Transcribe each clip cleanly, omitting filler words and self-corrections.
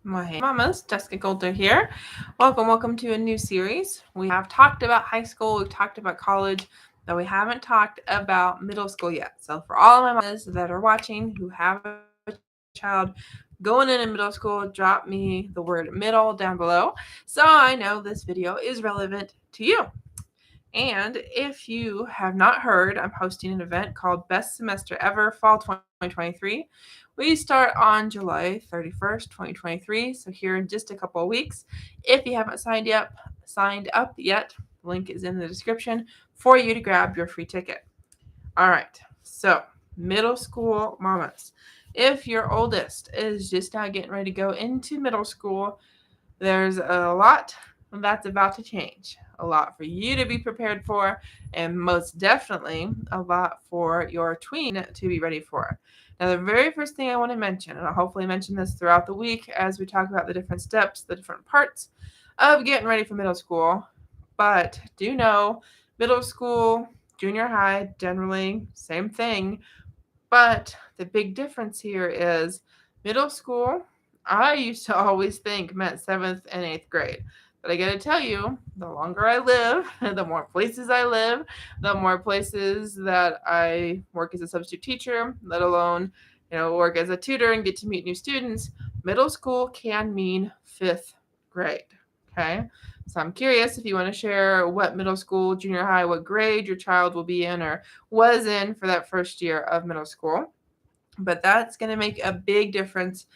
Well, hey, mamas, Jessyka Coulter here. Welcome to a new series. We have talked about high school, we've talked about college, but we haven't talked about middle school yet. So for all of my mamas that are watching who have a child going into middle school, drop me the word middle down below so I know this video is relevant to you. And if you have not heard, I'm hosting an event called Best Semester Ever Fall 2023. We start on July 31st, 2023. So here in just a couple of weeks. If you haven't signed up yet, the link is in the description for you to grab your free ticket. All right. So, middle school mamas. If your oldest is just now getting ready to go into middle school, there's a lot that's about to change. A lot for you to be prepared for, and most definitely a lot for your tween to be ready for. Now, the very first thing I want to mention, and I'll hopefully mention this throughout the week as we talk about the different steps, the different parts of getting ready for middle school, but do know middle school, junior high, generally same thing, but the big difference here is middle school, I used to always think meant 7th and 8th grade. But I got to tell you, the longer I live, the more places I live, the more places that I work as a substitute teacher, let alone, work as a tutor and get to meet new students, middle school can mean 5th grade. Okay. So I'm curious if you want to share what middle school, junior high, what grade your child will be in or was in for that first year of middle school. But that's going to make a big difference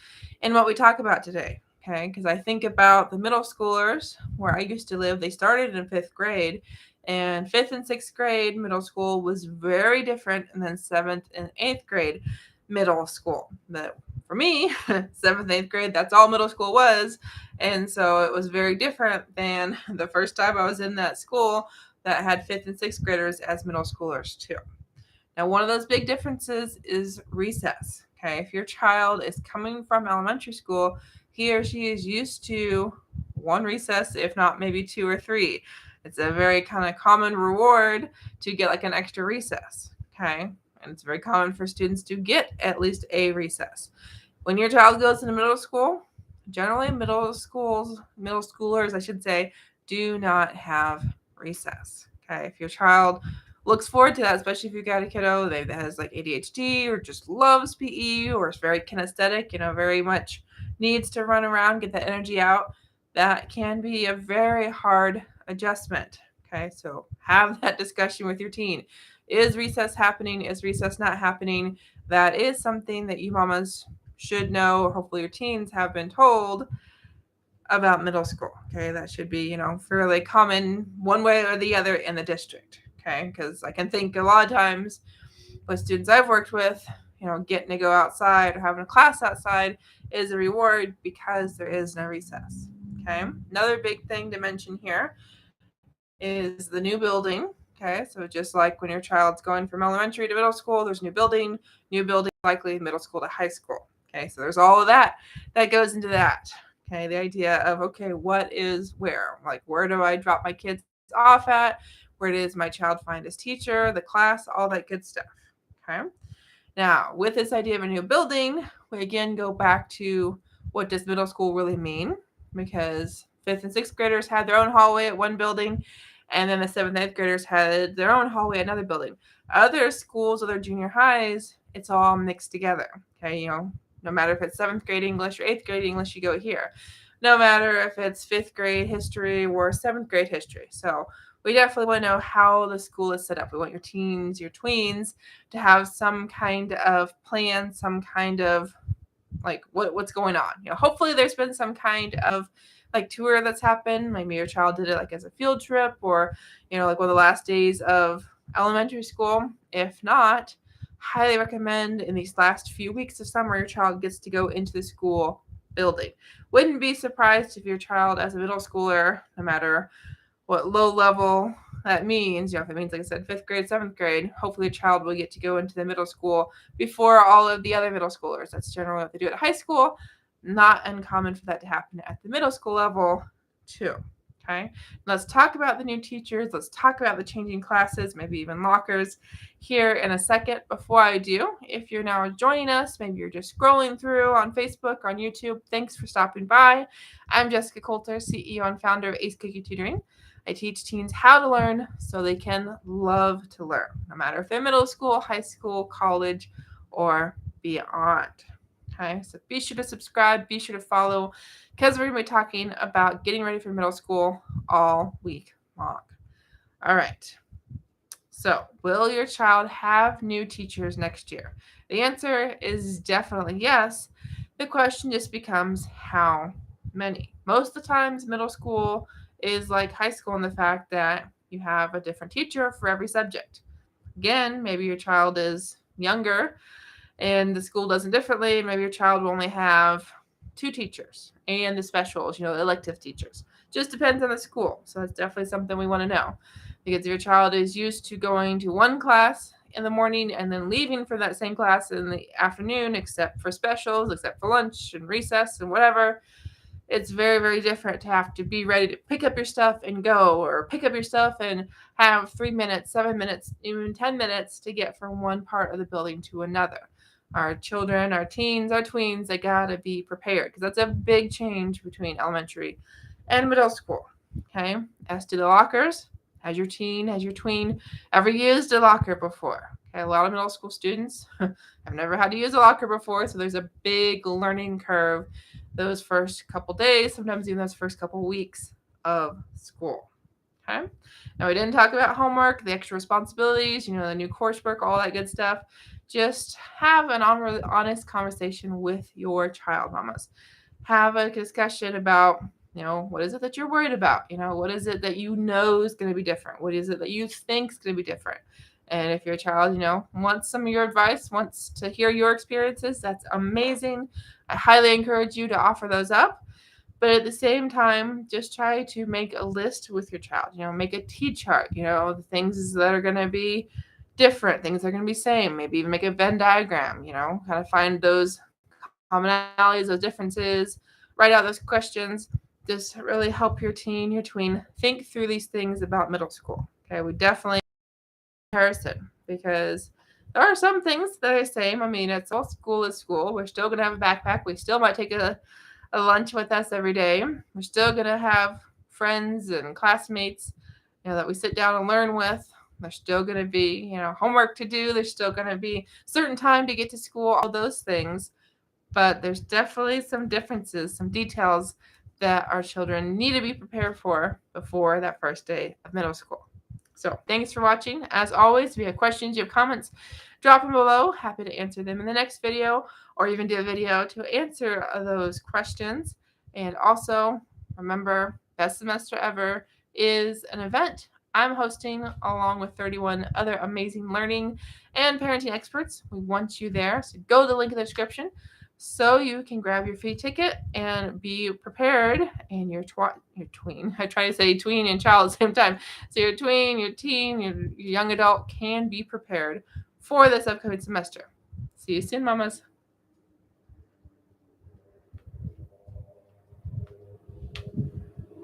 in what we talk about today. Okay, because I think about the middle schoolers where I used to live, they started in 5th grade, and 5th and 6th grade middle school was very different, and then 7th and 8th grade middle school. But for me, 7th and 8th grade, that's all middle school was, and so it was very different than the first time I was in that school that had 5th and 6th graders as middle schoolers too. Now, one of those big differences is recess. Okay, if your child is coming from elementary school, he or she is used to one recess, if not maybe 2 or 3. It's a very kind of common reward to get like an extra recess. Okay, and it's very common for students to get at least a recess. When your child goes into middle school, generally middle schoolers, I should say, do not have recess. Okay, if your child looks forward to that, especially if you've got a kiddo that has like ADHD or just loves PE or is very kinesthetic, very much needs to run around, get that energy out, that can be a very hard adjustment. Okay, so have that discussion with your teen. Is recess happening? Is recess not happening? That is something that you mamas should know, or hopefully your teens have been told about middle school. Okay, that should be, fairly common one way or the other in the district. Okay, because I can think a lot of times with students I've worked with, getting to go outside or having a class outside is a reward because there is no recess. Okay, another big thing to mention here is the new building. Okay, so just like when your child's going from elementary to middle school, there's new building likely middle school to high school. Okay, so there's all of that goes into that. Okay, the idea of, okay, what is where? Like, where do I drop my kids off at? Where does my child find his teacher, the class, all that good stuff? Okay. Now, with this idea of a new building, we again go back to what does middle school really mean? Because 5th and 6th graders had their own hallway at one building, and then the 7th and 8th graders had their own hallway at another building. Other schools, other junior highs, it's all mixed together. Okay, no matter if it's 7th grade English or 8th grade English, you go here. No matter if it's 5th grade history or 7th grade history. So we definitely want to know how the school is set up. We want your teens, your tweens to have some kind of plan, some kind of like what's going on. Hopefully there's been some kind of like tour that's happened. Maybe your child did it like as a field trip or, like one of the last days of elementary school. If not, highly recommend in these last few weeks of summer, your child gets to go into the school building. Wouldn't be surprised if your child as a middle schooler, no matter what low level that means, if it means, like I said, 5th grade, 7th grade, hopefully a child will get to go into the middle school before all of the other middle schoolers. That's generally what they do at high school. Not uncommon for that to happen at the middle school level too. Okay, let's talk about the new teachers. Let's talk about the changing classes, maybe even lockers here in a second. Before I do, if you're now joining us, maybe you're just scrolling through on Facebook or on YouTube, thanks for stopping by. I'm Jessyka Coulter, CEO and founder of Ace Cookie Tutoring. I teach teens how to learn so they can love to learn, no matter if they're middle school, high school, college, or beyond. Okay, so be sure to subscribe, be sure to follow, because we're going to be talking about getting ready for middle school all week long. All right. So, will your child have new teachers next year? The answer is definitely yes. The question just becomes how many. Most of the times, middle school is like high school in the fact that you have a different teacher for every subject. Again, maybe your child is younger and the school does it differently. Maybe your child will only have 2 teachers and the specials, elective teachers. Just depends on the school. So that's definitely something we want to know. Because if your child is used to going to one class in the morning and then leaving for that same class in the afternoon, except for specials, except for lunch and recess and whatever, it's very, very different to have to be ready to pick up your stuff and go, or pick up your stuff and have 3 minutes, 7 minutes, even 10 minutes to get from one part of the building to another. Our children, our teens, our tweens, they gotta be prepared because that's a big change between elementary and middle school. Okay. As to the lockers, has your teen, has your tween ever used a locker before? Okay, a lot of middle school students have never had to use a locker before, so there's a big learning curve those first couple days, sometimes even those first couple weeks of school. Okay. Now, we didn't talk about homework, the extra responsibilities, the new coursework, all that good stuff. Just have an honest conversation with your child, mamas. Have a discussion about, what is it that you're worried about? What is it that is going to be different? What is it that you think is going to be different? And if your child, wants some of your advice, wants to hear your experiences, that's amazing. I highly encourage you to offer those up. But at the same time, just try to make a list with your child. Make a T-chart, the things that are going to be different, things that are going to be same. Maybe even make a Venn diagram, kind of find those commonalities, those differences, write out those questions. Just really help your teen, your tween think through these things about middle school. Okay, we definitely comparison because there are some things that are the same. I mean, it's all school is school. We're still going to have a backpack. We still might take a lunch with us every day. We're still going to have friends and classmates, that we sit down and learn with. There's still going to be, homework to do. There's still going to be certain time to get to school, all those things. But there's definitely some differences, some details that our children need to be prepared for before that first day of middle school. So thanks for watching. As always, if you have questions, you have comments, drop them below. Happy to answer them in the next video or even do a video to answer those questions. And also, remember, Best Semester Ever is an event I'm hosting along with 31 other amazing learning and parenting experts. We want you there. So go to the link in the description so you can grab your free ticket and be prepared. And your tween, I try to say tween and child at the same time. So your tween, your teen, your young adult can be prepared for this upcoming semester. See you soon, mamas.